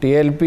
TLP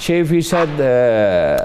6%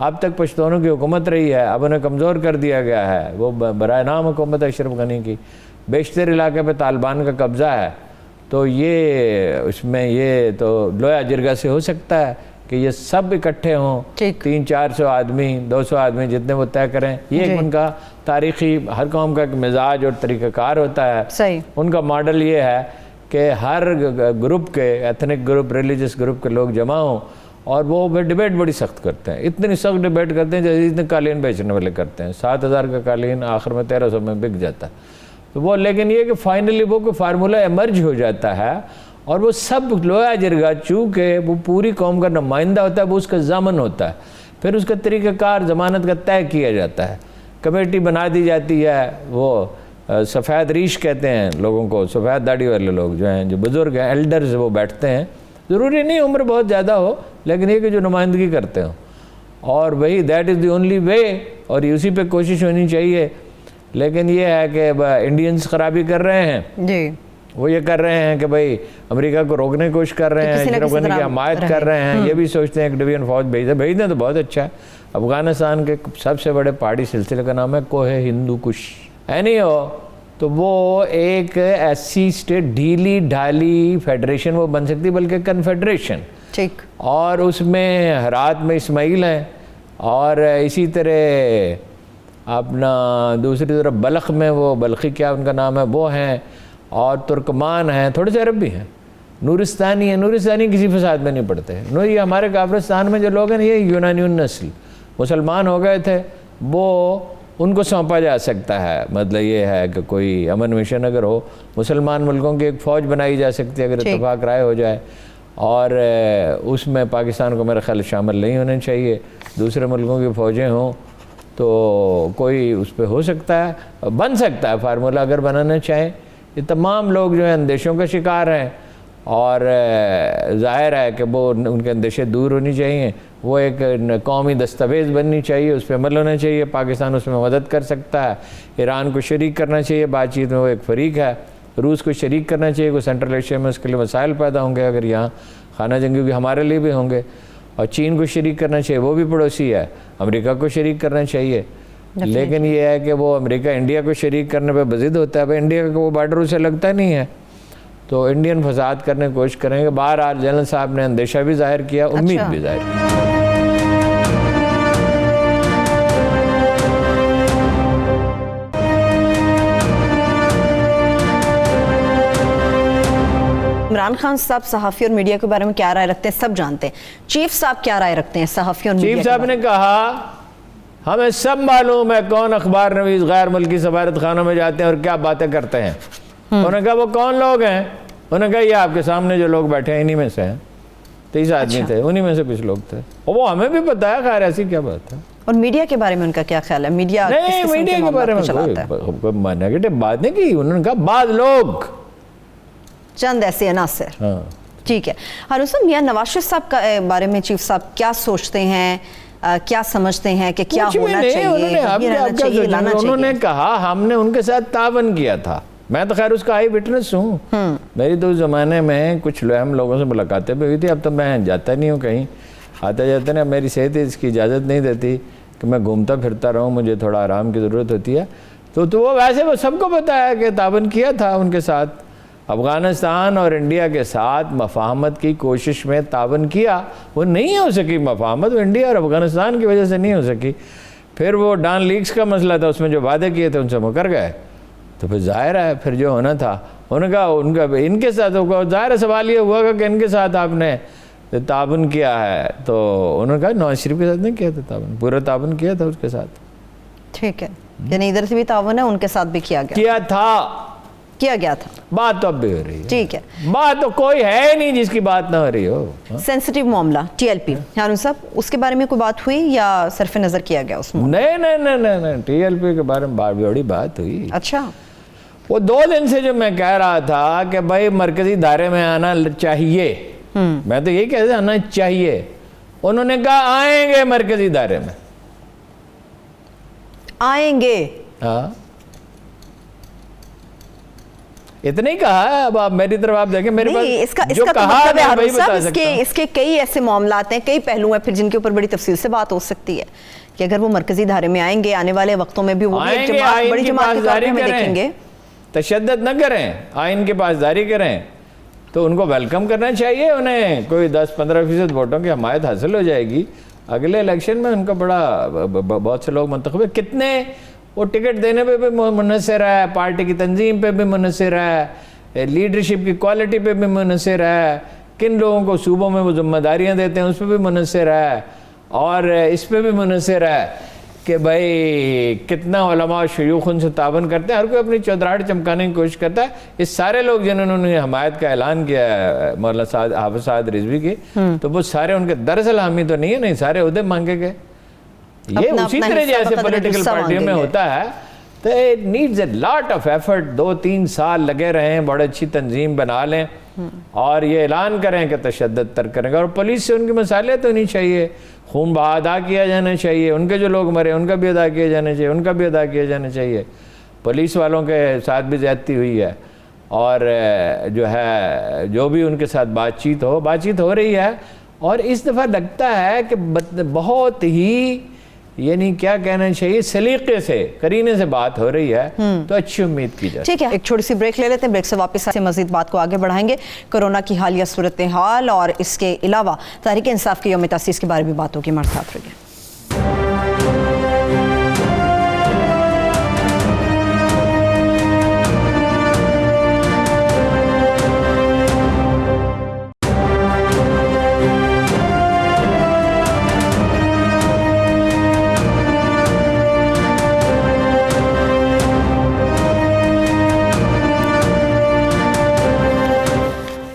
اب تک پشتونوں کی حکومت رہی ہے، اب انہیں کمزور کر دیا گیا ہے، وہ برائے نام حکومت اشرف غنی کی، بیشتر علاقے پہ طالبان کا قبضہ ہے، تو یہ اس میں یہ تو لویا جرگہ سے ہو سکتا ہے کہ یہ سب اکٹھے ہوں، 300-400 آدمی 200 آدمی جتنے وہ طے کریں، یہ ایک ان کا تاریخی، ہر قوم کا ایک مزاج اور طریقہ کار ہوتا ہے، صحیح ان کا ماڈل یہ ہے کہ ہر گروپ کے، ایتھنک گروپ، ریلیجس گروپ کے لوگ جمع ہوں اور وہ ڈیبیٹ بڑی سخت کرتے ہیں، اتنی سخت ڈیبیٹ کرتے ہیں جیسے اتنے قالین بیچنے والے کرتے ہیں، 7,000 کا قالین آخر میں 1,300 میں بک جاتا ہے، تو وہ لیکن یہ کہ فائنلی وہ کوئی فارمولہ ایمرج ہو جاتا ہے اور وہ سب لویا جرگہ چونکہ وہ پوری قوم کا نمائندہ ہوتا ہے، وہ اس کا ضامن ہوتا ہے، پھر اس کا طریقہ کار ضمانت کا طے کیا جاتا ہے، کمیٹی بنا دی جاتی ہے، وہ سفید ریش کہتے ہیں لوگوں کو، سفید داڑھی والے لوگ جو ہیں، جو بزرگ ہیں، ایلڈرز، وہ بیٹھتے ہیں، ضروری نہیں عمر بہت زیادہ ہو لیکن یہ کہ جو نمائندگی کرتے ہوں، اور وہی that is the only way, اور اسی پہ کوشش ہونی چاہیے، لیکن یہ ہے کہ انڈینز خرابی کر رہے ہیں، جی وہ یہ کر رہے ہیں کہ بھائی امریکہ کو روکنے کی کوشش کر رہے ہیں، اشرف غنی کی حمایت کر رہے ہیں، یہ بھی سوچتے ہیں ایک ڈویژن فوج بھیج دیں تو بہت اچھا ہے۔ افغانستان کے سب سے بڑے پہاڑی سلسلے کا نام ہے کوہ ہندو کش، اینی ہو تو وہ ایک ایسی اسٹیٹ ڈھیلی ڈھالی فیڈریشن وہ بن سکتی، بلکہ کنفیڈریشن، ٹھیک، اور اس میں ہرات میں اسماعیل ہیں، اور اسی طرح اپنا دوسری طرف بلخ میں وہ بلخی کیا ان کا نام ہے وہ ہیں، اور ترکمان ہیں، تھوڑے سے عرب بھی ہیں، نورستانی ہیں، نورستانی کسی فساد میں نہیں پڑتے، یہ ہمارے کافرستان میں جو لوگ ہیں یہ یونانیون نسل مسلمان ہو گئے تھے، وہ ان کو سونپا جا سکتا ہے، مطلب یہ ہے کہ کوئی امن مشن اگر ہو، مسلمان ملکوں کی ایک فوج بنائی جا سکتی ہے اگر اتفاق رائے ہو جائے، اور اس میں پاکستان کو میرے خیال شامل نہیں ہونے چاہیے، دوسرے ملکوں کی فوجیں ہوں تو کوئی اس پہ ہو سکتا ہے، بن سکتا ہے فارمولہ اگر بنانا چاہیں۔ یہ تمام لوگ جو ہیں اندیشوں کا شکار ہیں، اور ظاہر ہے کہ وہ ان کے اندیشے دور ہونی چاہیے، وہ ایک قومی دستاویز بننی چاہیے، اس پہ عمل ہونا چاہیے، پاکستان اس میں مدد کر سکتا ہے، ایران کو شریک کرنا چاہیے بات چیت میں، وہ ایک فریق ہے، روس کو شریک کرنا چاہیے، کوئی سینٹرل ایشیا میں اس کے لیے مسائل پیدا ہوں گے اگر یہاں خانہ جنگی بھی ہمارے لیے بھی ہوں گے، اور چین کو شریک کرنا چاہیے، وہ بھی پڑوسی ہے، امریکہ کو شریک کرنا چاہیے، لیکن یہ ہے کہ وہ امریکہ انڈیا کو شریک کرنے پہ بضد ہوتا ہے، بھائی انڈیا کا وہ بارڈر اسے لگتا نہیں ہے، تو انڈین فساد کرنے کی کوشش کریں گے۔ بہرحال جنرل صاحب نے اندیشہ بھی ظاہر کیا، امید بھی ظاہر کی۔ عمران خان صاحب صحافی اور میڈیا کے بارے میں کیا رائے رکھتے ہیں سب جانتے ہیں، چیف صاحب کیا رائے رکھتے ہیں صحافی اور میڈیا؟ چیف صاحب نے کہا ہمیں سب معلوم ہے کون اخبار نویس غیر ملکی سفارت خانوں میں جاتے ہیں اور کیا باتیں کرتے ہیں۔ انہوں نے کہا وہ کون لوگ ہیں؟ انہوں نے کہا یہ آپ کے سامنے جو لوگ بیٹھے ہیں انہی میں سے ہیں، 30 آدمی تھے، انہی میں سے کچھ لوگ تھے، اور وہ ہمیں بھی پتا ہے، خیر ایسی کیا بات ہے۔ اور میڈیا کے بارے میں ان کا کیا خیال ہے؟ میڈیا نہیں، میڈیا کے بارے میں کوئی نیگیٹو بات نہیں کی، انہوں نے کہا بعض لوگ، چند ایسے عناصر، ٹھیک ہے۔ ہارون صاحب، میاں نواز شریف صاحب کے بارے میں چیف صاحب کیا سوچتے ہیں، کیا سمجھتے ہیں کہ کیا ہونا چاہیے، انہوں نے کہا ہم نے ان کے ساتھ تعاون کیا تھا، میں تو خیر اس کا آئی وٹنس ہوں، میری تو اس زمانے میں کچھ ہم لوگوں سے ملاقاتیں بھی ہوئی تھی، اب تو میں جاتا نہیں ہوں کہیں، آتا جاتا نہیں، میری صحت اس کی اجازت نہیں دیتی کہ میں گھومتا پھرتا رہوں، مجھے تھوڑا آرام کی ضرورت ہوتی ہے، تو وہ ویسے وہ سب کو پتا ہے کہ تعاون کیا تھا ان کے ساتھ، افغانستان اور انڈیا کے ساتھ مفاہمت کی کوشش میں تعاون کیا، وہ نہیں ہو سکی مفاہمت، وہ انڈیا اور افغانستان کی وجہ سے نہیں ہو سکی، پھر وہ ڈان لیکس کا مسئلہ تھا، اس میں جو وعدے کیے تھے ان سے مکر گئے، تو پھر ظاہر ہے پھر جو ہونا تھا، انہوں نے کہا ان کے ساتھ، ظاہر سوال یہ ہوا کہ ان کے ساتھ آپ نے تعاون کیا ہے، تو انہوں نے کہا نواز شریف کے ساتھ نہیں کیا تھا تعاون، پورا تعاون کیا تھا اس کے ساتھ، ٹھیک ہے، یعنی ادھر سے بھی تعاون ہے، ان کے ساتھ بھی کیا گیا تھا، بات تو اب بھی ہو رہی ہے، ٹھیک ہے، بات تو کوئی ہے نہیں جس کی بات نہ ہو رہی ہو۔ سینسٹیو معاملہ ٹی ایل پی، ہارون صاحب اس کے بارے میں کوئی بات ہوئی یا صرف نظر کیا گیا اس میں؟ نہیں، ٹی ایل پی کے بارے میں بڑی بات ہوئی۔ اچھا، وہ 2 دن سے جو میں کہہ رہا تھا کہ بھائی مرکزی دائرے میں آنا چاہیے، میں تو یہی کہہ رہا آنا چاہیے، انہوں نے کہا آئیں گے مرکزی دائرے میں، آئیں گے، ہاں اتنا ہی کہا ہے. اب آپ میری طرف آپ دیکھیں, میرے پاس جو کہا ہے میں وہی بتا سکتا ہوں. اس کے کئی ایسے معاملات ہیں, کئی پہلو ہیں پھر جن کے اوپر بڑی تفصیل سے بات ہو سکتی ہے کہ اگر وہ مرکزی دھارے میں آئیں گے آنے والے وقتوں میں بھی وہ بھی ایک جماعت, بڑی جماعت کے طور پہ ہمیں دیکھیں گے. تشدد نہ کریں, آئین کی پاسداری کریں, تو ان کو ویلکم کرنا چاہیے. انہیں کوئی 10-15% ووٹوں کی حمایت حاصل ہو جائے گی. اگلے الیکشن میں ان کا بہت سے لوگ منتخب ہے. کتنے وہ ٹکٹ دینے پہ بھی منحصر ہے, پارٹی کی تنظیم پہ بھی منحصر ہے, لیڈرشپ کی کوالٹی پہ بھی منحصر ہے, کن لوگوں کو صوبوں میں وہ ذمہ داریاں دیتے ہیں اس پہ بھی منحصر ہے, اور اس پہ بھی منحصر ہے کہ بھائی کتنا علماء و شیوخ ان سے تعاون کرتے ہیں. ہر کوئی اپنی چودراہٹ چمکانے کی کوشش کرتا ہے. اس سارے لوگ جنہوں نے حمایت کا اعلان کیا ہے مولانا حافظ سعد رضوی کی, تو وہ سارے ان کے دراصل حامی تو نہیں ہے, نہیں سارے عہدے مانگے گئے. یہ اسی طرح جیسے پولیٹیکل پارٹیوں میں ہوتا ہے, تو it needs a lot of effort. 2-3 سال لگے رہیں, بڑی اچھی تنظیم بنا لیں اور یہ اعلان کریں کہ تشدد ترک کریں گے. اور پولیس سے ان کی مصالحت ہونی چاہیے, خون بہا ادا کیا جانا چاہیے, ان کے جو لوگ مرے ان کا بھی ادا کیا جانا چاہیے, ان کا بھی ادا کیا جانا چاہیے. پولیس والوں کے ساتھ بھی زیادتی ہوئی ہے, اور جو ہے جو بھی ان کے ساتھ بات چیت ہو رہی ہے. اور اس دفعہ لگتا ہے کہ بہت ہی یعنی کیا کہنا چاہیے سلیقے سے قرینے سے بات ہو رہی ہے, تو اچھی امید کی جائے. ٹھیک ہے, ایک چھوٹی سی بریک لے لیتے ہیں, بریک سے واپس سے مزید بات کو آگے بڑھائیں گے. کورونا کی حالیہ صورتحال اور اس کے علاوہ تحریک انصاف کے یوم تاسیس کے بارے میں بات ہوگی. ہمارے ساتھ رہیے.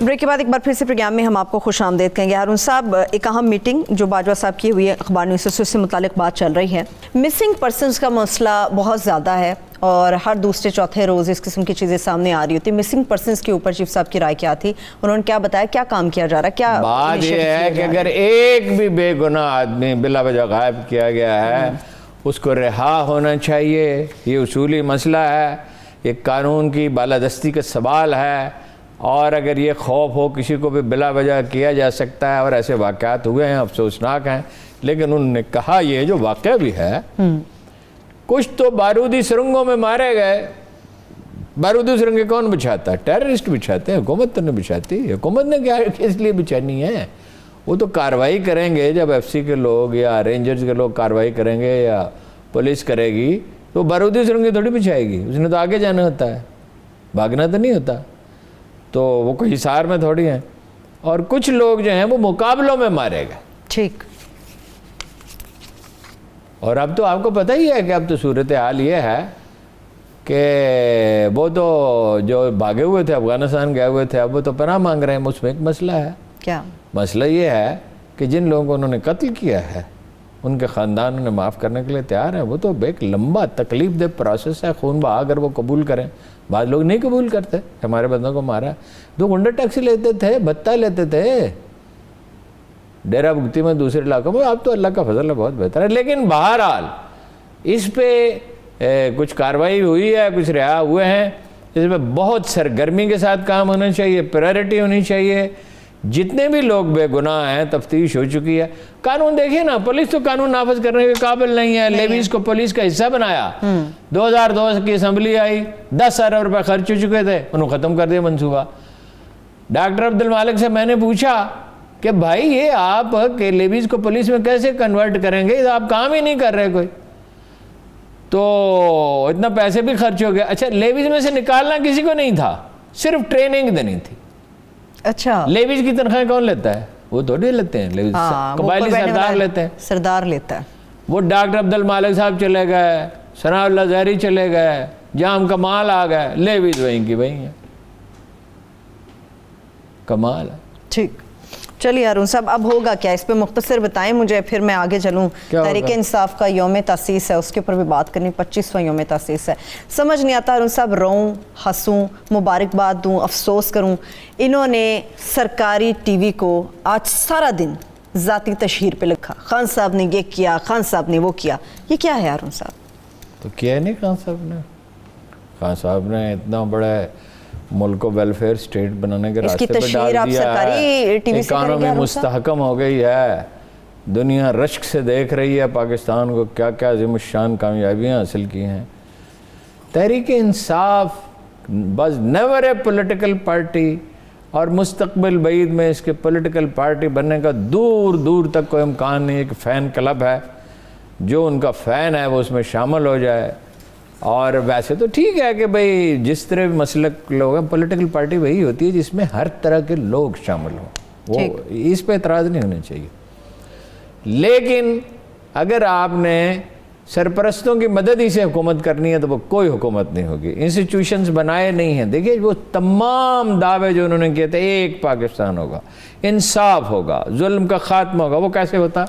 بریک کے بعد ایک بار پھر سے پروگرام میں ہم آپ کو خوش آمدید کہیں گے. ہارون صاحب, ایک اہم میٹنگ جو باجوہ صاحب کی ہوئی ہے, اخبار نیوز سے متعلق بات چل رہی ہے. مسنگ پرسنز کا مسئلہ بہت زیادہ ہے اور ہر دوسرے چوتھے روز اس قسم کی چیزیں سامنے آ رہی ہوتی. مسنگ پرسنز کے اوپر چیف صاحب کی رائے کیا تھی, انہوں نے کیا بتایا, کیا کام کیا جا رہا ہے, کیا بات یہ ہے کہ اگر ایک بھی بے گناہ آدمی بلا وجہ غائب کیا گیا ہے اس کو رہا ہونا چاہیے. یہ اصولی مسئلہ ہے, یہ قانون کی بالادستی کا سوال ہے. اور اگر یہ خوف ہو کسی کو بھی بلا وجہ کیا جا سکتا ہے, اور ایسے واقعات ہوئے ہیں, افسوسناک ہیں, لیکن انہوں نے کہا یہ جو واقعہ بھی ہے, کچھ تو بارودی سرنگوں میں مارے گئے. بارودی سرنگیں کون بچھاتا ہے؟ ٹیررسٹ بچھاتے ہیں, حکومت تو نہیں بچھاتی. حکومت نے کیا اس لیے بچھانی ہے؟ وہ تو کارروائی کریں گے جب ایف سی کے لوگ یا رینجرز کے لوگ کارروائی کریں گے یا پولیس کرے گی, تو بارودی سرنگیں تھوڑی بچھائے گی. اس نے تو آگے جانا ہوتا ہے, بھاگنا تو نہیں ہوتا. تو وہ کوئی حصار میں تھوڑی ہیں. اور کچھ لوگ جو ہیں وہ مقابلوں میں مارے گئے. ٹھیک. اور اب تو آپ کو پتہ ہی ہے کہ اب تو صورتحال یہ ہے کہ وہ تو جو بھاگے ہوئے تھے, افغانستان گئے ہوئے تھے, اب وہ تو پناہ مانگ رہے ہیں. اس میں ایک مسئلہ ہے. کیا مسئلہ یہ ہے کہ جن لوگوں کو انہوں نے قتل کیا ہے ان کے خاندان انہیں معاف کرنے کے لیے تیار ہیں. وہ تو ایک لمبا تکلیف دہ پروسیس ہے. خون بہا اگر وہ قبول کریں, بعض لوگ نہیں قبول کرتے, ہمارے بندوں کو مارا. 2 گھنٹے ٹیکسی لیتے تھے, بھتہ لیتے تھے ڈیرہ بگتی میں, دوسرے علاقوں میں. اب تو اللہ کا فضل ہے, بہت بہتر ہے. لیکن بہرحال اس پہ کچھ کارروائی ہوئی ہے, کچھ رہا ہوئے ہیں. اس پہ بہت سرگرمی کے ساتھ کام ہونا چاہیے, پرائرٹی ہونی چاہیے. جتنے بھی لوگ بے گناہ ہیں تفتیش ہو چکی ہے. قانون دیکھیے نا, پولیس تو قانون نافذ کرنے کے قابل نہیں ہے. لیویز کو پولیس کا حصہ بنایا. 2002 کی اسمبلی آئی, 10 ارب روپے خرچ ہو چکے تھے, انہوں ختم کر دیا منصوبہ. ڈاکٹر عبد المالک سے میں نے پوچھا کہ بھائی یہ آپ کہ لیویز کو پولیس میں کیسے کنورٹ کریں گے, آپ کام ہی نہیں کر رہے کوئی, تو اتنا پیسے بھی خرچ ہو گیا. اچھا, لیویز میں سے نکالنا کسی کو نہیں تھا, صرف ٹریننگ دینی تھی. اچھا, لیویز کی تنخواہیں کون لیتا ہے؟ وہ تھوڑی لیتے ہیں, لیویز قبائلی سردار لیتے ہیں. سردار لیتا ہے. وہ ڈاکٹر عبد المالک صاحب چلے گئے, ثناء اللہ زہری چلے گئے, جام کمال آ گئے, لیویز وہیں کی وہیں ہیں. کمال ہے. ٹھیک, چلیے ہارون صاحب, اب ہوگا کیا اس پہ مختصر بتائیں مجھے, پھر میں آگے چلوں. تحریک انصاف کا یوم تاسیس ہے, اس کے اوپر بھی بات کرنی. 25واں یوم تاسیس ہے. سمجھ نہیں آتا ہارون صاحب, روں, ہنسوں, مبارکباد دوں, افسوس کروں. انہوں نے سرکاری ٹی وی کو آج سارا دن ذاتی تشہیر پہ لکھا, خان صاحب نے یہ کیا, خان صاحب نے وہ کیا. یہ کیا ہے ہارون صاحب؟ تو کیا نہیں خان صاحب نے اتنا بڑا ملک کو ویلفیئر سٹیٹ بنانے کے راستے پہ ڈال دیا ہے، اکانومی مستحکم ہو گئی ہے، دنیا رشک سے دیکھ رہی ہے پاکستان کو، کیا کیا عظیم الشان کامیابیاں حاصل کی ہیں۔ تحریک انصاف بس نیور اے پولیٹیکل پارٹی، اور مستقبل بعید میں اس کے پولیٹیکل پارٹی بننے کا دور دور تک کوئی امکان نہیں۔ ایک فین کلب ہے، جو ان کا فین ہے وہ اس میں شامل ہو جائے۔ اور ویسے تو ٹھیک ہے کہ بھئی جس طرح مسلک لوگ ہیں، پولیٹیکل پارٹی وہی ہوتی ہے جس میں ہر طرح کے لوگ شامل ہوں، وہ اس پہ اعتراض نہیں ہونا چاہیے۔ لیکن اگر آپ نے سرپرستوں کی مدد ہی سے حکومت کرنی ہے تو وہ کوئی حکومت نہیں ہوگی۔ انسٹیٹیوشنز بنائے نہیں ہیں، دیکھیے وہ تمام دعوے جو انہوں نے کیے تھے، ایک پاکستان ہوگا، انصاف ہوگا، ظلم کا خاتمہ ہوگا، وہ کیسے ہوتا؟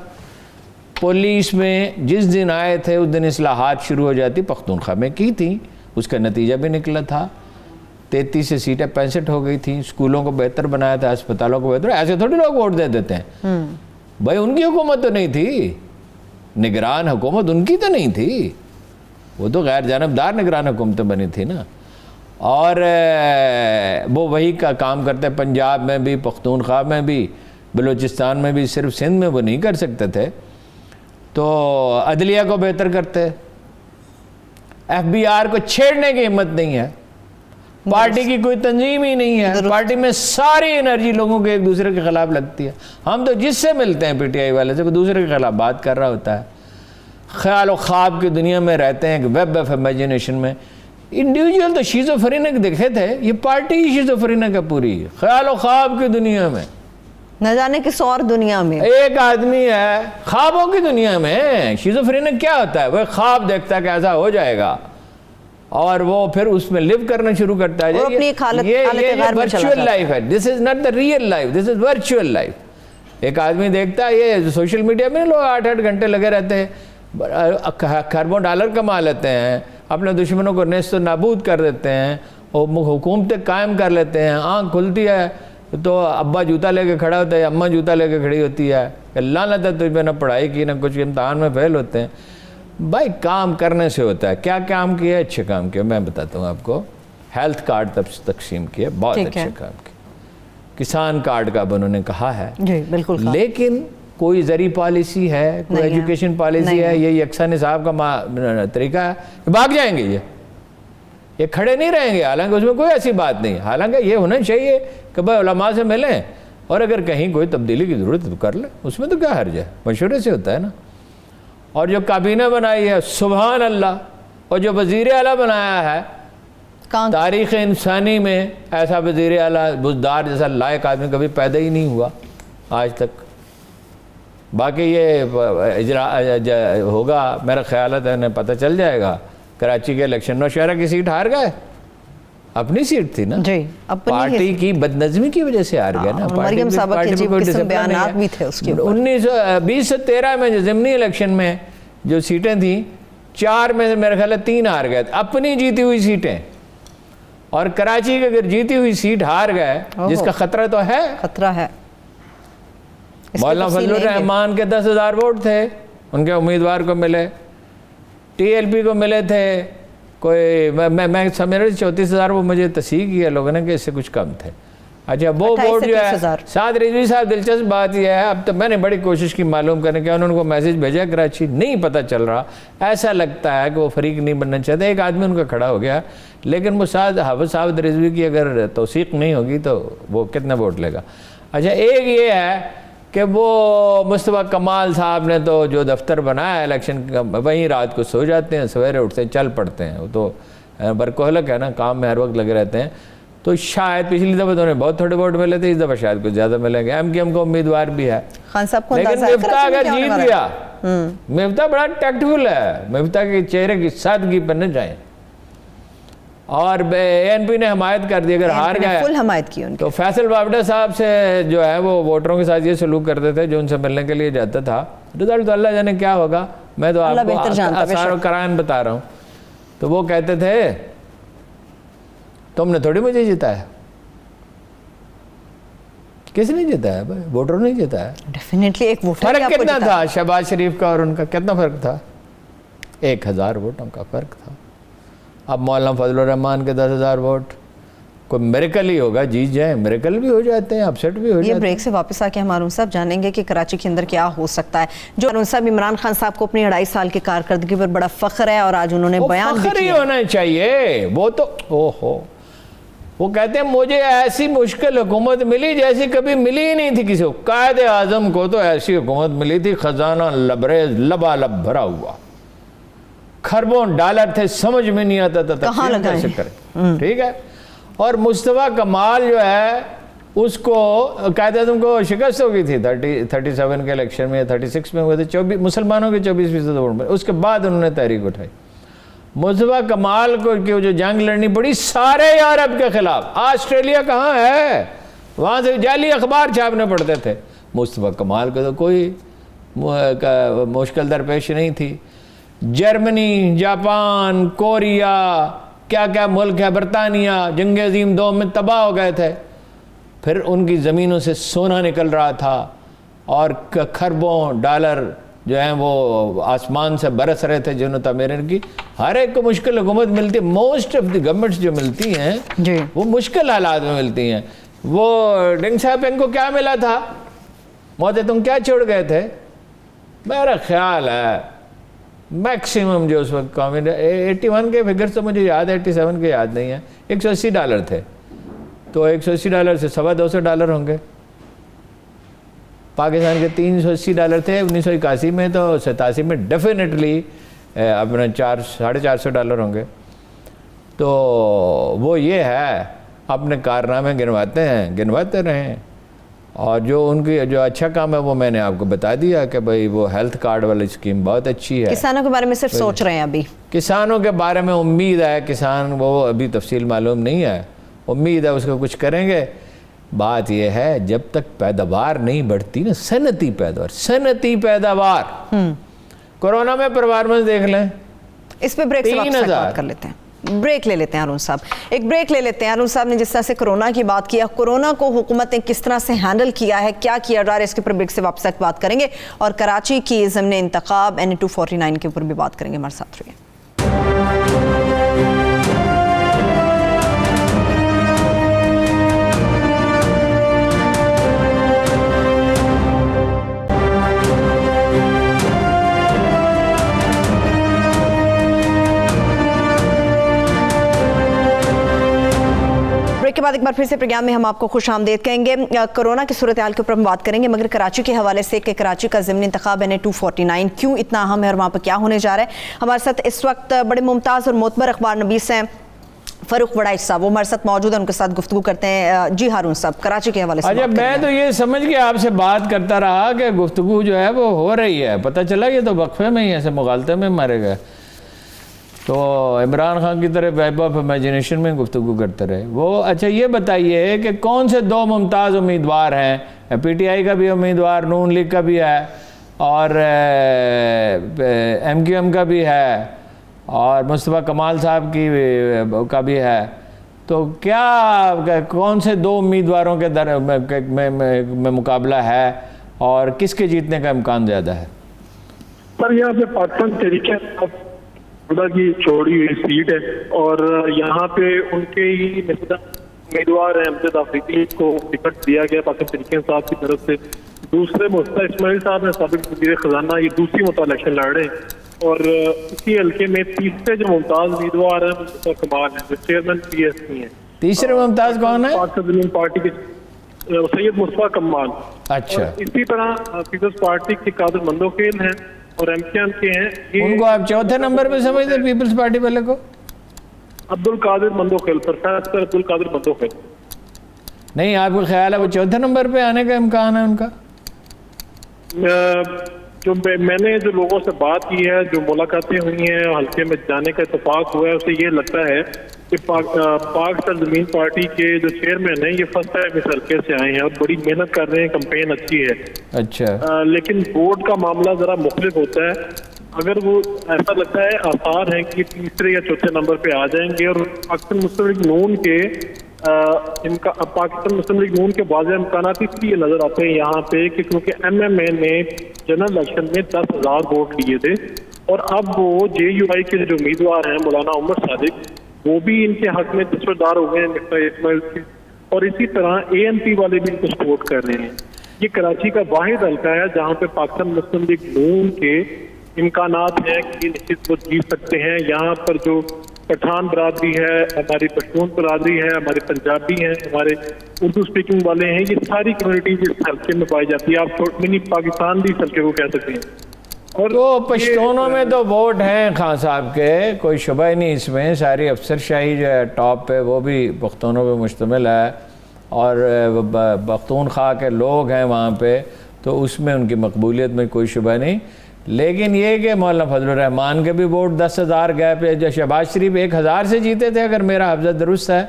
پولیس میں جس دن آئے تھے اس دن اصلاحات شروع ہو جاتی، پختونخوا میں کی تھیں، اس کا نتیجہ بھی نکلا تھا، 33 سے سیٹیں 65 ہو گئی تھیں، اسکولوں کو بہتر بنایا تھا، ہسپتالوں کو بہتر۔ ایسے تھوڑی لوگ ووٹ دے دیتے ہیں، بھائی ان کی حکومت تو نہیں تھی، نگران حکومت ان کی تو نہیں تھی، وہ تو غیر جانبدار نگران حکومتیں بنی تھی نا۔ اور وہ وہی کا کام کرتے، پنجاب میں بھی، پختونخوا میں بھی، بلوچستان میں بھی، صرف سندھ میں وہ نہیں کر سکتے تھے، تو عدلیہ کو بہتر کرتے۔ ایف بی آر کو چھیڑنے کی ہمت نہیں ہے، پارٹی کی کوئی تنظیم ہی نہیں ہے، پارٹی میں ساری انرجی لوگوں کے ایک دوسرے کے خلاف لگتی ہے۔ ہم تو جس سے ملتے ہیں پی ٹی آئی والے سے، کوئی دوسرے کے خلاف بات کر رہا ہوتا ہے، خیال و خواب کی دنیا میں رہتے ہیں، ویب آف امیجنیشن میں۔ انڈیویجول تو شیزوفرینک دیکھے تھے، یہ پارٹی ہی شیزوفرینک ہے پوری، خیال و خواب کی دنیا میں، نہ جانے کس اور دنیا میں ایک آدمی ہے خوابوں کی دنیا میں۔ شیزوفرینک کیا ہوتا ہے؟ وہ خواب دیکھتا ہے کہ ایسا ہو جائے گا، اور وہ پھر اس میں لیو کرنا شروع کرتا ہے۔ وہ اپنی ایک حالت غیر میں چلا ورچوئل لائف ہے، this is not the real life, this is virtual life. ایک آدمی دیکھتا ہے، یہ سوشل میڈیا میں لوگ 8-8 گھنٹے لگے رہتے ہیں، کروڑوں ڈالر کما لیتے ہیں، اپنے دشمنوں کو نیست و نابود کر دیتے ہیں، اور حکومتیں قائم کر لیتے ہیں۔ آنکھ کھلتی ہے تو ابا جوتا لے کے کھڑا ہوتا ہے، اماں جوتا لے کے کھڑی ہوتی ہے، لعنت ہے تجھ پہ، نہ پڑھائی کی نہ کچھ، امتحان میں فیل ہوتے ہیں۔ بھائی کام کرنے سے ہوتا ہے۔ کیا کام کیا؟ اچھے کام کیا، میں بتاتا ہوں آپ کو۔ ہیلتھ کارڈ تقسیم کیا، بہت اچھے کام کیا، کسان کارڈ کا اب انہوں نے کہا ہے، جی بالکل، لیکن کوئی زرعی پالیسی ہے، کوئی ایجوکیشن پالیسی ہے، یہ یکساں نصاب کا طریقہ ہے؟ بھاگ جائیں گے یہ کھڑے نہیں رہیں گے، حالانکہ اس میں کوئی ایسی بات نہیں۔ حالانکہ یہ ہونا چاہیے کہ بھائی علماء سے ملیں، اور اگر کہیں کوئی تبدیلی کی ضرورت ہے تو کر لیں، اس میں تو کیا حرج ہے، مشورے سے ہوتا ہے نا۔ اور جو کابینہ بنائی ہے، سبحان اللہ، اور جو وزیر اعلیٰ بنایا ہے، تاریخ انسانی میں ایسا وزیر اعلیٰ بزدار جیسا لائق آدمی کبھی پیدا ہی نہیں ہوا آج تک۔ باقی یہ اجرا ہوگا، میرا خیال ہے انہیں پتہ چل جائے گا۔ کراچی کے الیکشن نوشہرہ کی سیٹ ہار گئے، اپنی سیٹ تھی نا، پارٹی کی بدنظمی کی وجہ سے ہار گئے نا۔ مریم صاحبہ کے عجیب قسم بیانات بھی تھے اس کے اوپر۔ 1920-13 میں جو ضمنی الیکشن میں جو سیٹیں تھیں، 4 میں سے میرے خیال ہے 3 ہار گئے، اپنی جیتی ہوئی سیٹیں۔ اور کراچی کی اگر جیتی ہوئی سیٹ ہار گئے، جس کا خطرہ تو ہے، خطرہ ہے۔ مولانا فضل الرحمان کے 10,000 ووٹ تھے، ان کے امیدوار کو ملے، ٹی ایل پی کو ملے تھے کوئی، میں سمجھ رہا 34,000، وہ مجھے تصحیح کیا لوگوں نے کہ اس سے کچھ کم تھے۔ اچھا وہ ووٹ جو ہے، سعد رضوی صاحب، دلچسپ بات یہ ہے، اب تو میں نے بڑی کوشش کی معلوم کرنے کی، انہوں نے کو میسیج بھیجا کراچی، نہیں پتہ چل رہا، ایسا لگتا ہے کہ وہ فریق نہیں بننا چاہتے۔ ایک آدمی ان کا کھڑا ہو گیا، لیکن وہ سعد رضوی کی اگر توثیق نہیں ہوگی تو وہ کتنے ووٹ لے گا۔ اچھا ایک یہ ہے کہ وہ مصطفیٰ کمال صاحب نے تو جو دفتر بنایا الیکشن کا، وہیں رات کو سو جاتے ہیں، سویرے اٹھتے ہیں، چل پڑتے ہیں، وہ تو برکوہلک ہے نا، کام میں ہر وقت لگے رہتے ہیں۔ تو شاید پچھلی دفعہ تو انہیں بہت تھوڑے ووٹ ملے تھے، اس دفعہ شاید کچھ زیادہ ملیں گے۔ ایم کیو ایم کا امیدوار بھی ہے، لیکن مفتاح اگر جیت گیا، مفتاح بڑا ٹیکٹفل ہے، مفتاح کے چہرے کی سادگی پر نہ جائیں۔ اور اے این پی نے حمایت کر دی، اگر ہار گئے فل حمایت کی ان کی۔ تو فیصل وابڈا صاحب سے جو ہے وہ ووٹروں کے ساتھ یہ سلوک کرتے تھے جو ان سے ملنے کے لیے جاتا تھا۔ رزلٹ تو اللہ جانے کیا ہوگا، میں تو آپ کو آثار و قرائن بتا رہا ہوں۔ تو وہ کہتے تھے تم نے تھوڑی مجھے جیتا ہے، کس نے جیتا ہے بھائی؟ ووٹر نہیں جیتا ہے۔ ڈیفینیٹلی ایک ووٹر فرق کتنا تھا شہباز شریف کا اور ان کا، کتنا فرق تھا؟ 1000 ووٹوں کا فرق تھا۔ اب مولانا فضل الرحمان کے 10,000 ووٹ، کوئی میریکل ہی ہوگا، جیت جائیں، میریکل بھی ہو جاتے ہیں، اپسیٹ بھی ہو جاتے یہ ہیں۔ بریک سے واپس آ کے ہم ہارون صاحب جانیں گے کہ کراچی کے اندر کیا ہو سکتا ہے۔ جو ہارون صاحب عمران خان صاحب کو اپنی 2.5 سال کی کارکردگی پر بڑا فخر ہے اور آج انہوں نے بیان بھی فخر ہی کیا۔ ہونا چاہیے، وہ تو وہ کہتے ہیں مجھے ایسی مشکل حکومت ملی جیسی کبھی ملی ہی نہیں تھی کسی کو۔ قائد اعظم کو تو ایسی حکومت ملی تھی، خزانہ لبریز لبالب بھرا ہوا، کھربوں ڈالر تھے، سمجھ میں نہیں آتا تھا کہاں تقسیم لگائیں؟ کیسے کریں، ٹھیک ہے۔ اور مصطفیٰ کمال جو ہے اس کو قائد اعظم کو شکست ہو گئی تھی 37 کے الیکشن میں، 36 میں ہوئے تھے، مسلمانوں کے 24% ووٹ میں، اس کے بعد انہوں نے تحریک اٹھائی۔ مصطفیٰ کمال کو جو جنگ لڑنی پڑی سارے عرب کے خلاف، آسٹریلیا کہاں ہے، وہاں سے جعلی اخبار چھاپنے پڑتے تھے، مصطفیٰ کمال کو تو کوئی مشکل درپیش نہیں تھی۔ جرمنی، جاپان، کوریا، کیا کیا ملک ہے، برطانیہ جنگ عظیم 2 میں تباہ ہو گئے تھے، پھر ان کی زمینوں سے سونا نکل رہا تھا اور کھربوں ڈالر جو ہیں وہ آسمان سے برس رہے تھے جنہوں تعمیریں کی۔ ہر ایک کو مشکل حکومت ملتی ہے، موسٹ آف دی گورنمنٹس جو ملتی ہیں جی وہ مشکل حالات میں ملتی ہیں۔ وہ ڈنگ سیاپنگ کو کیا ملا تھا، موتے تم کیا چھوڑ گئے تھے؟ میرا خیال ہے میکسیمم جو اس وقت 81 کے فگرز تو مجھے یاد ہے، 87 کے یاد نہیں ہے، $180 تھے، تو $180 سے $250 ہوں گے۔ پاکستان کے $380 تھے 1981 میں، تو 87 میں ڈیفینیٹلی اپنا $450 ہوں گے۔ تو وہ یہ ہے، اپنے کارنامے گنواتے رہیں، اور جو ان کی جو اچھا کام ہے وہ میں نے آپ کو بتا دیا کہ بھئی وہ ہیلتھ کارڈ والی اسکیم بہت اچھی ہے۔ کسانوں کے بارے میں صرف سوچ رہے ہیں ابھی؟ کسانوں کے بارے میں امید ہے، کسان وہ ابھی تفصیل معلوم نہیں ہے، امید ہے اس کو کچھ کریں گے۔ بات یہ ہے جب تک پیداوار نہیں بڑھتی نا، صنعتی پیداوار، کورونا میں پرفارمنس دیکھ لیں، اس پہ بریک سے واپس بات کر لیتے ہیں، بریک لے لیتے ہیں ہارون صاحب، ایک بریک لے لیتے ہیں۔ ہارون صاحب نے جس طرح سے کرونا کی بات کیا، کرونا کو حکومت نے کس طرح سے ہینڈل کیا ہے، کیا کیا جا رہا ہے، اس کے اوپر بریک سے واپس بات کریں گے، اور کراچی کی ضمن انتخاب NA-249 کے اوپر بھی بات کریں گے۔ ہمارے ساتھ رہیے۔ کے بعد ایک بار پھر سے پروگرام میں ہم آپ کو خوش آمدید کہیں گے۔ کرونا کی صورتحال کے اوپر ہم بات کریں گے، مگر کراچی کے حوالے سے کہ کراچی کا ضمنی انتخاب NA-249 کیوں اتنا اہم ہے اور وہاں پہ کیا ہونے جا رہا ہے۔ ہمارے ساتھ اس وقت بڑے ممتاز اور معتبر اخبار نویس ہیں فاروق وڑائچ صاحب، وہ ہمارے ساتھ موجود ہیں، ان کے ساتھ گفتگو کرتے ہیں۔ جی ہارون صاحب، کراچی کے حوالے سے اچھا، میں تو یہ سمجھ کے آپ سے بات کرتا رہا کہ گفتگو جو ہے وہ ہو رہی ہے، پتہ چلا یہ تو وقفے میں ہی ایسے مغالطے میں مارے گئے، تو عمران خان کی طرح ویب آف امیجنیشن میں گفتگو کرتے رہے وہ۔ اچھا یہ بتائیے کہ کون سے 2 ممتاز امیدوار ہیں؟ PTI کا بھی امیدوار، نون لیگ کا بھی ہے، اور MQM کا بھی ہے، اور مصطفیٰ کمال صاحب کی کا بھی ہے، تو کیا کون سے 2 امیدواروں کے میں مقابلہ ہے اور کس کے جیتنے کا امکان زیادہ ہے؟ سر یہاں پہ پاکستان تحریک کی چھوڑی ہوئی سیٹ ہے، اور یہاں پہ ان کے ہی امیدوار ہیں، امجد آفریدی کو ٹکٹ دیا گیا پاکستان تحریک صاحب کی طرف سے۔ دوسرے مصطفیٰ اسماعیل صاحب ہیں، سابق وزیر خزانہ، یہ دوسری مرتبہ الیکشن لڑ رہے ہیں، اور اسی حلقے میں تیسرے جو ممتاز امیدوار ہیں مصطفیٰ کمال ہیں، جو چیئرمین PSP ہیں۔ تیسرے ممتاز کون ہے؟ پاکستان زمین پارٹی کے سید مصطفیٰ کمال۔ اچھا، اسی طرح پیپلز پارٹی کے قادر مندوخیل ہیں، اور MQM کے ہیں۔ ان کو آپ چوتھے نمبر پہ سمجھتے پیپلز پارٹی والے کو؟ عبدالقادر مندوخیل، پروفیسر عبدالقادر مندوخیل۔ نہیں، آپ کو خیال ہے وہ چوتھے نمبر پہ آنے کا امکان ہے ان کا؟ جو میں نے جو لوگوں سے بات کی ہے، جو ملاقاتیں ہوئی ہیں، حلقے میں جانے کا اتفاق ہوا ہے، اسے یہ لگتا ہے کہ پاکستان زمین پارٹی کے جو چیئرمین ہیں یہ فرسٹ ٹائم اس حلقے سے آئے ہیں اور بڑی محنت کر رہے ہیں، کمپین اچھی ہے۔ اچھا، لیکن بورڈ کا معاملہ ذرا مختلف ہوتا ہے، اگر وہ ایسا لگتا ہے آثار ہیں کہ تیسرے یا چوتھے نمبر پہ آ جائیں گے، اور پاکستان مسلم لیگ نون کے پاکستان مسلم لیگ نون کے واضح امکانات اس لیے نظر آتے ہیں یہاں پہ کہ کیونکہ MMA نے جنرل الیکشن میں 10,000 ووٹ لیے تھے، اور اب وہ JUI کے جو امیدوار ہیں مولانا عمر صادق، وہ بھی ان کے حق میں دستبردار ہو گئے ہیں مسٹر اسماعیل سے، اور اسی طرح ANP والے بھی ان کو سپورٹ کر رہے ہیں. یہ کراچی کا واحد حلقہ ہے جہاں پہ پاکستان مسلم لیگ نون کے امکانات ہیں کہ نشست وہ جیت سکتے ہیں. یہاں پر جو پٹھان برادری ہے، ہماری پشتون برادری ہے، ہمارے پنجابی ہیں، ہمارے اردو اسپیکنگ والے ہیں، یہ ساری کمیونٹیز اس حلقے میں پائی جاتی ہے. آپ منی پاکستان بھی اس حلقے کو کہہ سکتے ہیں. اور تو پشتونوں میں تو ووٹ ہیں خان صاحب کے، کوئی شبہ ہی نہیں اس میں. ساری افسر شاہی جو ہے ٹاپ پہ وہ بھی پختونوں پہ مشتمل ہے، اور پختونخوا کے لوگ ہیں وہاں پہ، تو اس میں ان کی مقبولیت میں کوئی شبہ نہیں. لیکن یہ کہ مولانا فضل الرحمان کے بھی ووٹ 10,000 گئے پہ، جو شہباز شریف 1,000 سے جیتے تھے اگر میرا حفظہ درست ہے،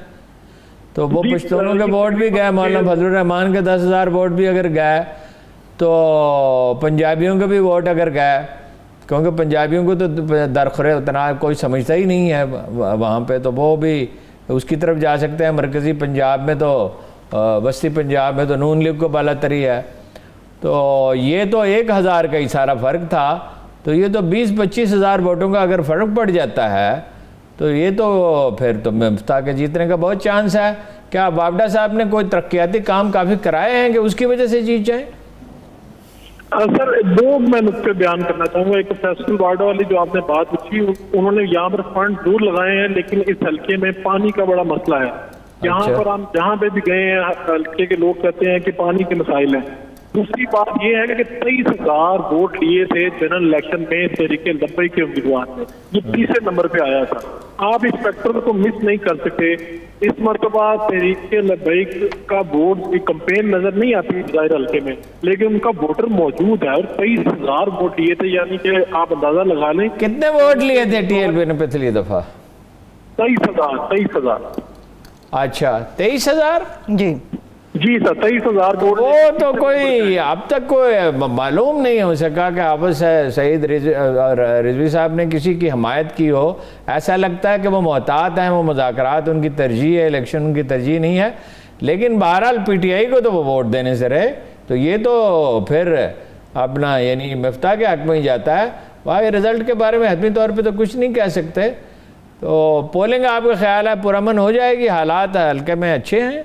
تو وہ پشتونوں کے ووٹ بھی گئے. مولانا فضل الرحمان کے 10,000 ووٹ بھی اگر گئے تو پنجابیوں کے بھی ووٹ اگر گئے، کیونکہ پنجابیوں کو تو درخورے اتنا کوئی سمجھتا ہی نہیں ہے وہاں پہ، تو وہ بھی اس کی طرف جا سکتے ہیں. مرکزی پنجاب میں تو وسطی پنجاب میں تو نون لیگ کو بالا تری ہے. تو یہ تو 1,000 کا ہی سارا فرق تھا، تو یہ تو 20-25 ہزار ووٹوں کا اگر فرق پڑ جاتا ہے تو یہ تو پھر تو مفتاح کے جیتنے کا بہت چانس ہے. کیا وابڈا صاحب نے کوئی ترقیاتی کام کافی کرائے ہیں کہ اس کی وجہ سے جیت جائیں؟ سر 2 میں نقطے بیان کرنا چاہوں گا. ایک فیصل وارڈا والی جو آپ نے بات پوچھی، انہوں نے یہاں پر فنڈ ضرور لگائے ہیں، لیکن اس حلقے میں پانی کا بڑا مسئلہ ہے. یہاں پر ہم جہاں پہ بھی گئے ہیں حلقے کے لوگ کہتے ہیں کہ پانی کے مسائل ہیں. دوسری بات یہ ہے کہ 23,000 ووٹ لیے تھے جنرل الیکشن میں تحریک لبیک کے امیدوار نے، یہ 30 نمبر پہ آیا تھا. آپ اس فیکٹر کو مس نہیں کر سکتے. اس مرتبہ تحریک لبیک کا ووٹ کی کمپین نظر نہیں آتی ظاہر حلقے میں، لیکن ان کا ووٹر موجود ہے، اور 23,000 ووٹ لیے تھے. یعنی کہ آپ اندازہ لگا لیں کتنے ووٹ لیے تھے TLP نے پچھلی دفعہ؟ 23,000. اچھا 23,000؟ جی سر 23,000 ووٹ. وہ تو کوئی اب تک کوئی معلوم نہیں ہو سکا کہ آپس سعید رضوی صاحب نے کسی کی حمایت کی ہو. ایسا لگتا ہے کہ وہ محتاط ہیں، وہ مذاکرات ان کی ترجیح ہے، الیکشن ان کی ترجیح نہیں ہے. لیکن بہرحال PTI کو تو وہ ووٹ دینے سے رہے، تو یہ تو پھر اپنا یعنی مفتاح کے حق میں ہی جاتا ہے. وہاں رزلٹ کے بارے میں حتمی طور پہ تو کچھ نہیں کہہ سکتے. تو پولنگ آپ کا خیال ہے پرامن ہو جائے گی؟ حالات حلقے میں اچھے ہیں؟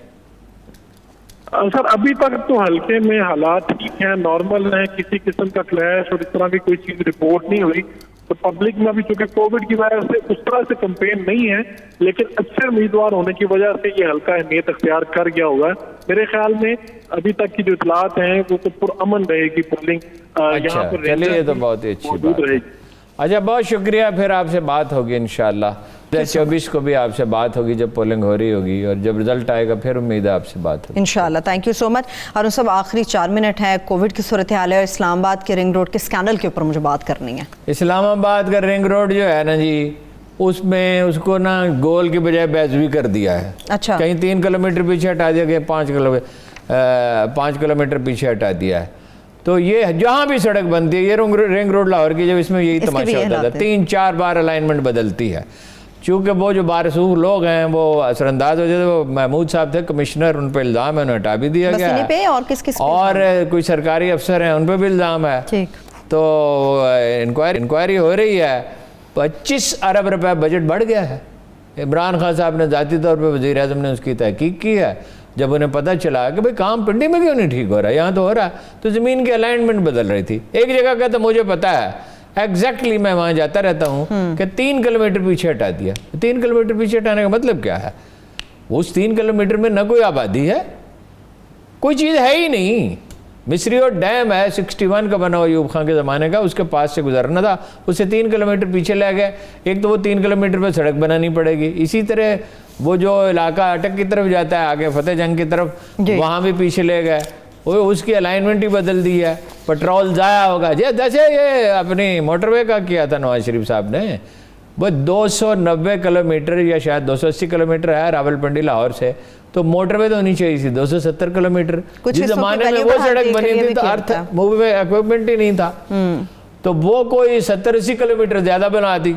سر ابھی تک تو حلقے میں حالات ٹھیک ہیں، نارمل ہیں، کسی قسم کا کلیش اور اس طرح کی کوئی چیز رپورٹ نہیں ہوئی. تو پبلک میں ابھی چونکہ کووڈ کی وجہ سے اس طرح سے کمپین نہیں ہے، لیکن اچھے امیدوار ہونے کی وجہ سے یہ حلقہ اہمیت اختیار کر گیا ہوگا. میرے خیال میں ابھی تک کی جو اطلاعات ہیں وہ تو پرامن رہے گی پولنگ. یہاں پر چلیے یہ تو بہت ہی اچھی بات ہے. اچھا بہت شکریہ. پھر آپ سے بات ہوگی انشاءاللہ 24 کو بھی آپ سے بات ہوگی جب پولنگ ہو رہی ہوگی، اور جب رزلٹ آئے گا پھر امید ہے آپ سے بات ہوگی انشاءاللہ. تھینک یو سو مچ. اور سب آخری 4 منٹ ہے. کووڈ کی صورتحال ہے اسلام آباد کے رنگ روڈ کے اسکینڈل کے اوپر مجھے بات کرنی ہے. اسلام آباد کا رنگ روڈ جو ہے نا جی، اس میں اس کو نا گول کی بجائے بیضوی کر دیا ہے. اچھا. کہیں 3 کلومیٹر پیچھے ہٹا دیا گیا، 5 کلومیٹر پیچھے ہٹا دیا ہے. تو یہ جہاں بھی سڑک بنتی ہے، یہ رنگ روڈ لاہور کی جب اس میں یہی تماشا ہوتا تھا، 3-4 بار الائنمنٹ بدلتی ہے. چونکہ وہ جو بارسوخ لوگ ہیں وہ اثر انداز ہو جاتے. وہ محمود صاحب تھے کمشنر، ان پہ الزام ہے، انہیں ہٹا بھی دیا گیا ہے. اور کوئی سرکاری افسر ہیں ان پہ بھی الزام ہے. تو انکوائری ہو رہی ہے. 25 ارب روپے بجٹ بڑھ گیا ہے. عمران خان صاحب نے ذاتی طور پہ وزیر اعظم نے اس کی تحقیق کی ہے. جب انہیں پتہ چلا کہ بھئی کام پنڈی میں کیوں نہیں ٹھیک ہو رہا ہے، یہاں تو ہو رہا ہے، تو زمین کی الائنمنٹ بدل رہی تھی. ایک جگہ کا تو مجھے پتہ ہے ایگزیکٹلی، میں وہاں جاتا رہتا ہوں، کہ 3 کلومیٹر پیچھے ہٹا دیا. 3 کلومیٹر پیچھے ہٹانے کا مطلب کیا ہے؟ اس 3 کلومیٹر میں نہ کوئی آبادی ہے، کوئی چیز ہے ہی نہیں. مصری اور ڈیم ہے 61 کا بنا ہوا ایوب خان کے زمانے کا، اس کے پاس سے گزرنا تھا، اس سے 3 کلومیٹر پیچھے لے گئے. ایک تو وہ 3 کلومیٹر پہ سڑک بنانی پڑے گی. اسی طرح وہ جو علاقہ اٹک کی طرف جاتا ہے آگے فتح جنگ کی طرف، وہاں بھی پیچھے لے گئے. وہ اس کی الائنمنٹ ہی بدل دی ہے. پیٹرول ضائع ہوگا. جیسے یہ اپنی موٹر وے کا کیا تھا نواز شریف صاحب نے، وہ 290 کلومیٹر یا شاید 280 کلومیٹر ہے راولپنڈی لاہور سے، تو موٹر وے تو ہونی چاہیے تھی 270 کلومیٹر. جس زمانے میں وہ سڑک بنی تھی تو ارتھ موو میں ایکوپمنٹ ہی نہیں تھا، تو وہ کوئی 70-80 کلومیٹر زیادہ بنا دی.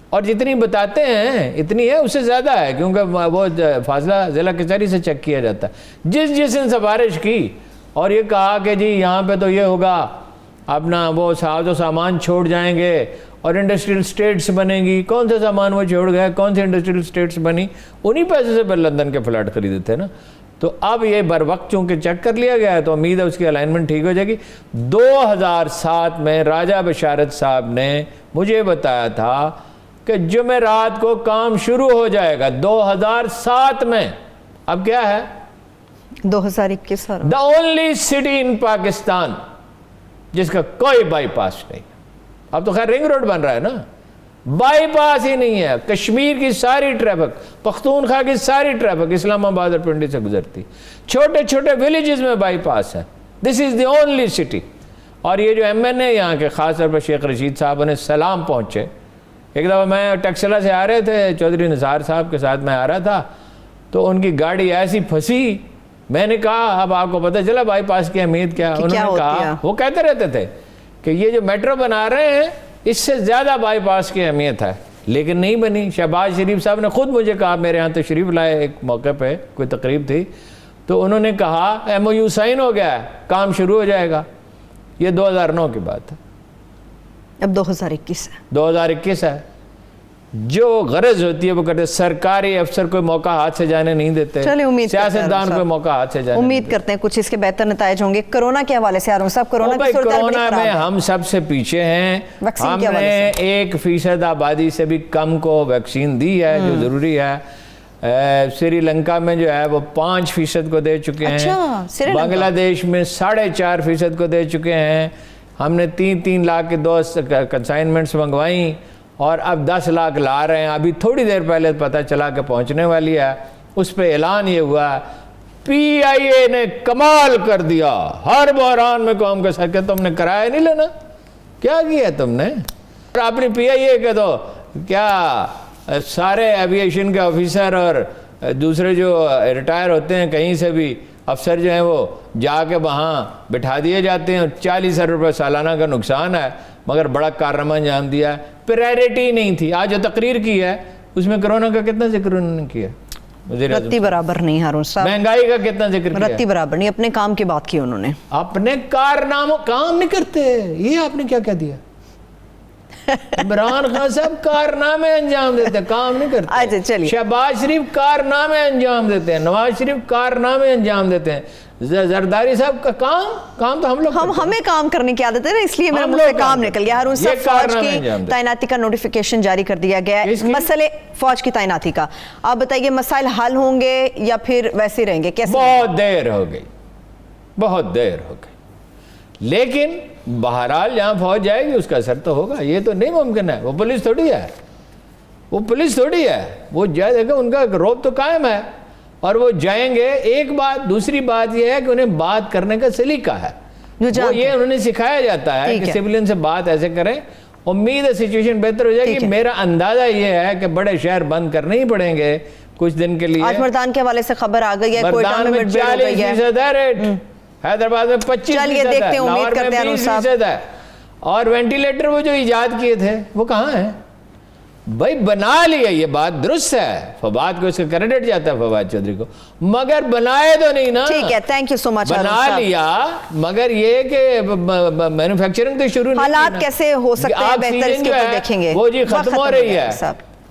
اور جتنی بتاتے ہیں اتنی ہے، اس سے زیادہ ہے، کیونکہ وہ فاضلہ ضلع کچہری سے چیک کیا جاتا ہے. جس نے سفارش کی اور یہ کہا کہ جی یہاں پہ تو یہ ہوگا، اپنا وہ ساز و سامان چھوڑ جائیں گے اور انڈسٹریل سٹیٹس بنے گی. کون سا سامان وہ چھوڑ گئے, کون سی انڈسٹریل سٹیٹس بنی؟ انہی پیسے سے پھر لندن کے فلیٹ خریدے تھے نا. تو اب یہ بر وقت چونکہ چیک کر لیا گیا ہے تو امید ہے اس کی الائنمنٹ ٹھیک ہو جائے گی. 2007 میں راجہ بشارت صاحب نے مجھے بتایا تھا کہ جمعرات کو کام شروع ہو جائے گا 2007 میں. اب کیا ہے؟ 2021. The only city in Pakistan جس کا کوئی بائی پاس نہیں. اب تو خیر رنگ روڈ بن رہا ہے نا, بائی پاس ہی نہیں ہے. کشمیر کی ساری ٹریفک, پختونخوا کی ساری ٹریفک اسلام آباد اور پنڈی سے گزرتی. چھوٹے چھوٹے ولیجز میں بائی پاس ہے. This is the only city. اور یہ جو ایم این اے یہاں کے, خاص طور پر شیخ رشید صاحب انہیں سلام پہنچے. ایک دفعہ میں ٹیکسلا سے آ رہے تھے, چودھری نثار صاحب کے ساتھ میں آ رہا تھا, تو ان کی گاڑی ایسی پھنسی. میں نے کہا اب آپ کو پتہ چلا بائی پاس کی اہمیت کیا؟ انہوں نے کہا, وہ کہتے رہتے تھے کہ یہ جو میٹرو بنا رہے ہیں اس سے زیادہ بائی پاس کی اہمیت ہے, لیکن نہیں بنی. شہباز شریف صاحب نے خود مجھے کہا, میرے ہاں تشریف لائے ایک موقع پہ, کوئی تقریب تھی, تو انہوں نے کہا ایم او یو سائن ہو گیا ہے, کام شروع ہو جائے گا. یہ 2009 کی بات ہے. اب 2021 ہے. 2021 ہے. جو غرض ہوتی ہے وہ کرتے. سرکاری افسر کوئی موقع ہاتھ سے جانے نہیں دیتے, سیاستدان کوئی موقع ہاتھ سے جانے. امید کرتے ہیں کچھ اس کے بہتر نتائج ہوں گے. کرونا کے حوالے سے ہارون صاحب, کرونا میں ہم سب سے پیچھے ہیں. ہم نے 1% آبادی سے بھی کم کو ویکسین دی ہے جو ضروری ہے. سری لنکا میں جو ہے وہ 5% کو دے چکے ہیں. بنگلہ دیش میں 4.5% کو دے چکے ہیں. ہم نے 3 لاکھ کے 2 کنسائنمنٹس منگوائیں اور اب 10 لاکھ لا رہے ہیں. ابھی تھوڑی دیر پہلے پتہ چلا کہ پہنچنے والی ہے. اس پہ اعلان یہ ہوا, پی آئی اے نے کمال کر دیا. ہر بحران میں قوم کے ساتھ کہ تم نے کرایہ نہیں لینا. کیا کیا تم نے؟ اور اپنی پی آئی اے کے تو کیا سارے ایویشن کے آفیسر اور دوسرے جو ریٹائر ہوتے ہیں کہیں سے بھی افسر جو ہیں وہ جا کے وہاں بٹھا دیے جاتے ہیں. 40,000 روپے سالانہ کا نقصان ہے, مگر بڑا کارنامہ انجام دیا ہے. پرائرٹی نہیں تھی. آج جو تقریر کی ہے اس میں کرونا کا کتنا ذکر انہوں نے کیا؟ رتی برابر نہیں ہارون صاحب. مہنگائی کا کتنا ذکر کیا؟ رتی برابر نہیں. اپنے کام کی بات کی انہوں نے. اپنے کارناموں, کام نہیں کرتے. یہ آپ نے کیا کہہ دیا؟ عمران خان صاحب کارنامے انجام دیتے ہیں, کام نہیں کرتے. شہباز شریف کارنامے انجام دیتے ہیں, نواز شریف کارنامے انجام دیتے ہیں. زرداری صاحب کا کام تو ہم لوگ ہمیں کام کرنے کی عادت ہے نا, اس لیے میرا مجھ سے کام نکل گیا. ہارون صاحب, فوج کی تعیناتی کا نوٹیفیکیشن جاری کر دیا گیا ہے. مسئلے فوج کی تعیناتی کا آپ بتائیے, مسائل حل ہوں گے یا پھر ویسے رہیں گے؟ کیسے؟ بہت دیر ہو گئی, بہت دیر ہو گئی, لیکن بہرحال جہاں فوج جائے گی اس کا اثر تو ہوگا. یہ تو نہیں ممکن ہے. وہ پولیس تھوڑی ہے, وہ پولیس تھوڑی ہے. وہ جائے دیکھیں ان کا روب تو قائم ہے اور وہ جائیں گے. ایک بات, دوسری بات یہ ہے کہ انہیں بات کرنے کا سلیقہ ہے. وہ یہ انہوں نے سکھایا جاتا ہے کہ سیولین سے بات ایسے کریں. امید ہے سچویشن بہتر ہو جائے گی. میرا اندازہ یہ ہے کہ بڑے شہر بند کرنے ہی پڑیں گے کچھ دن کے لیے. آج مردان کے حوالے سے خبر آ گئی ہے, مردان میں 40% ہے ریٹ, حیدرآباد میں 25% ہے, لاہور میں 20% ہے. اور وینٹیلیٹر وہ جو ایجاد کیے تھے وہ کہاں ہیں بھائی؟ بنا لیا, یہ بات درست ہے, فواد کو اس کا کریڈٹ جاتا ہے, فواد چودھری کو, مگر بنائے تو نہیں نا. ٹھیک ہے, تھینک یو سو مچ. بنا لیا مگر یہ کہ مینوفیکچرنگ تو شروع نہیں. حالات کیسے ہو سکتے ہیں بہتر, اس کے اوپر دیکھیں گے. وہ جی ختم ہو رہی ہے.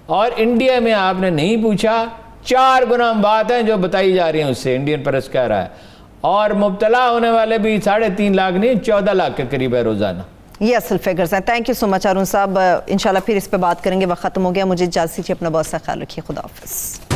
اور انڈیا میں آپ نے نہیں پوچھا, 4 گنا بات ہیں جو بتائی جا رہی ہیں اس سے. انڈین پریس کہہ رہا ہے, اور مبتلا ہونے والے بھی 3.5 لاکھ نہیں 14 لاکھ کے قریب ہے روزانہ. یہ اصل فگرز ہیں. تھینک یو سو مچ ہارون صاحب. انشاءاللہ پھر اس پہ بات کریں گے. وقت ختم ہو گیا, مجھے اجازت دیجیے. اپنا بہت سا خیال رکھیے. خدا حافظ.